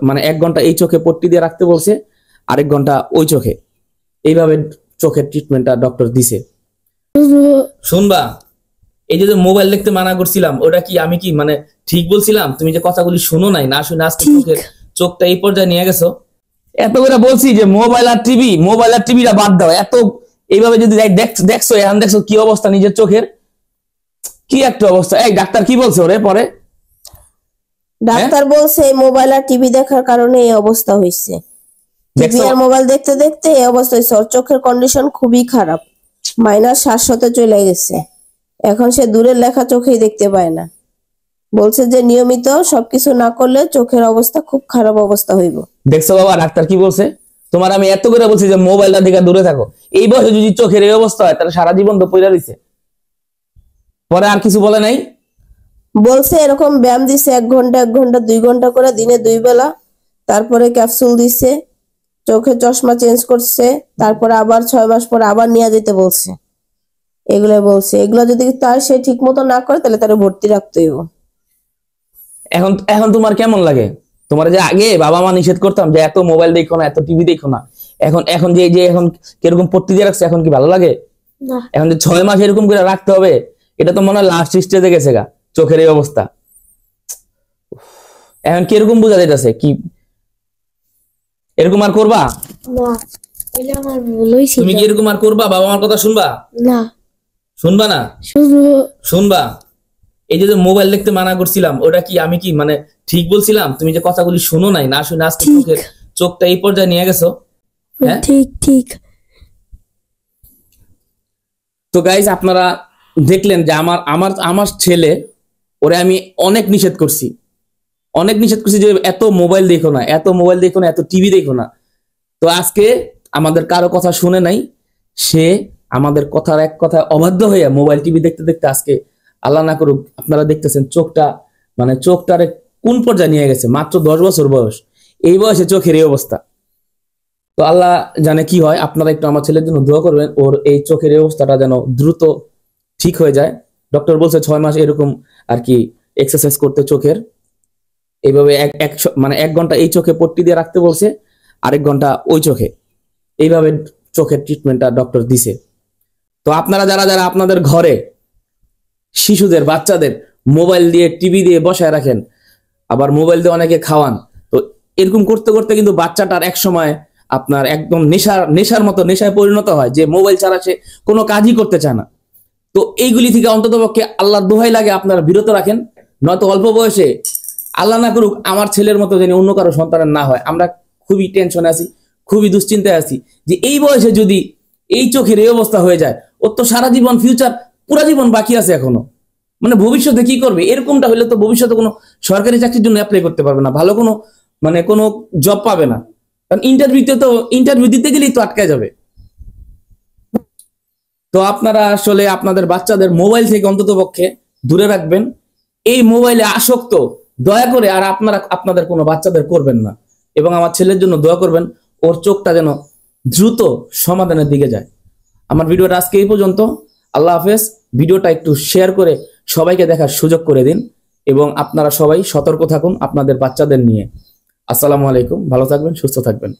মানে 1 ঘন্টা এই চোখে পট্টি দিয়ে রাখতে বলছে, আরেক ঘন্টা ওই চোখে। এইভাবে চোখের ট্রিটমেন্টটা ডক্টর দিছে। শুনবা, এই যে মোবাইল দেখতে মানা করছিলাম, ওটা কি আমি কি মানে ঠিক বলছিলাম? তুমি যে কথাগুলি শুনো নাই, না শুনে আজকে চোখটা এই পর্যায়ে নিয়ে গেছো। এত করে বলছি যে মোবাইল আর টিভিটা বাদ দাও। এত এইভাবে যদি দেখছো, এখন দেখছো কি অবস্থা নিজের চোখের, কি একটা অবস্থা। এই ডাক্তার কি বলছে ওরে পরে? ডাক্তার বলছে মোবাইল আর টিভি দেখার কারণে এই অবস্থা হয়েছে। টিভি আর মোবাইল দেখতে দেখতে এই অবস্থা হয়েছে। ওর চোখের কন্ডিশন খুবই খারাপ, -700 চলে গেছে। এখন সে দূরের লেখা চোখেই দেখতে পায় না। বলছে যে নিয়মিত সবকিছু না করলে চোখের অবস্থা খুব খারাপ অবস্থা হইব। দেখছো বাবা, ডাক্তার কি বলছে? তোমার আমি এত করে বলছি যে মোবাইলটা থেকে দূরে থাকো। এই বয়সে যদি চোখের এই অবস্থা হয়, তাহলে সারা জীবন তো পয়রা দিছে। পরে আর কিছু বলে নাই? বলছে এরকম ব্যায়াম দিছে 1 ঘন্টা 1 ঘন্টা 2 ঘন্টা করে দিনে 2 বেলা, তারপরে ক্যাপসুল দিছে, চোখের চশমা চেঞ্জ করছে, তারপরে আবার 6 মাস পর আবার নিয়ে যেতে বলছে। এগুলো বলছে, এগুলো যদি তার সে ঠিক মতো না করে তাহলে তার ভর্তি রাখতে হইব। এখন তোমার কেমন লাগে? তোমার যে আগে বাবা মা নিষেধ করতাম যে এত মোবাইল দেখো না, এত টিভি দেখো না, এখন যে এখন কিরকম পট্টি দিয়ে রাখছে, এখন কি ভালো লাগে? এখন যে 6 মাস এরকম করে রাখতে হবে, এটা তো মনে হয় লাস্ট স্টেজে গেছে গা চোখের এই অবস্থা। এখন কিরকম বোঝা যাইতেছে? কি এরকম আর করবা না? এটা আমার ভুল হইছে। তুমি কি এরকম আর করবা? বাবা মার কথা শুনবা না? শুনবা না? শুনবা। এই যে মোবাইল দেখতে মানা করছিলাম, ওটা কি আমি কি মানে ঠিক বলছিলাম? তুমি যে কথাগুলি শুনো নাই, না শুনে আজকে চোখটা এই পর্যায়ে নিয়ে গেছো। ঠিক। তো গাইজ, আপনারা দেখলেন যে আমার ছেলে, ওরে আমি অনেক নিষেধ করছি যে এত মোবাইল দেখো না, এত টিভি দেখো না। তো আজকে আমাদের কারো কথা শুনে নাই, সে আমাদের কথার এক কথায় অবাধ্য হইয়া মোবাইল টিভি দেখতে দেখতে আজকে আল্লাহ না করুক, আপনারা দেখতেছেন চোখটারে কোন পর্যায়ে নিয়ে গেছে। মাত্র 10 বছর বয়স, এই বয়সে চোখের এই অবস্থা। তো আল্লাহ জানে কি হয়। আপনারা একটু আমার ছেলের জন্য দোয়া করবেন, ওর এই চোখের এই অবস্থাটা যেন দ্রুত ঠিক হয়ে যায়। ডক্টর বলছে 6 মাস এরকম আর কি এক্সারসাইজ করতে চোখের। এইভাবে 1 ঘন্টা এই চোখে পট্টি দিয়ে রাখতে বলছে, আরেক ঘন্টা ওই চোখে। এইভাবে চোখের ট্রিটমেন্টটা ডক্টর দিছে। তো আপনারা যারা আপনাদের ঘরে শিশুদের, বাচ্চাদের মোবাইল দিয়ে, টিভি দিয়ে বসায় রাখেন, আবার মোবাইল দিয়ে অনেকে খাওয়ান, তো এরকম করতে করতে কিন্তু বাচ্চাটার এক সময় আপনার একদম নেশার মতো নেশায় পরিণত হয়, যে মোবাইল ছাড়া সে কোনো কাজই করতে চায় না। তো এইগুলি থেকে অন্ততপক্ষে আল্লাহর দোহাই লাগে আপনারা বিরত রাখেন, নয়তো অল্প বয়সে আল্লাহ না করুক আমার ছেলের মতো যেন অন্য কারো সন্তানের না হয়। আমরা খুবই টেনশনে আছি, খুবই দুশ্চিন্তায় আছি যে এই বয়সে যদি এই চোখের এই অবস্থা হয়ে যায়, ওর তো সারা জীবন, ফিউচার পুরা জীবন বাকি আছে এখনো। মানে ভবিষ্যতে কি করবে? এরকমটা হলে তো ভবিষ্যতে কোনো সরকারি চাকরির জন্য অ্যাপ্লাই করতে পারবে না, ভালো কোনো জব পাবে না। কারণ ইন্টারভিউ দিতে গেলেই তো আটকে যাবে। তো আপনারা আসলে আপনাদের বাচ্চাদের মোবাইল থেকে অন্ততপক্ষে দূরে রাখবেন। এই মোবাইলে আসক্ত দয়া করে আর আপনাদের কোনো বাচ্চাদের করবেন না। এবং আমার ছেলের জন্য দোয়া করবেন, ওর চোখটা যেন দ্রুত সমাধানের দিকে যায়। আমার ভিডিওটা আজকে এই পর্যন্ত। আল্লাহ হাফেজ। ভিডিওটা একটু শেয়ার করে সবাইকে দেখার সুযোগ করে দিন, এবং আপনারা সবাই সতর্ক থাকুন আপনাদের বাচ্চাদের নিয়ে। আসসালামু আলাইকুম। ভালো থাকবেন, সুস্থ থাকবেন।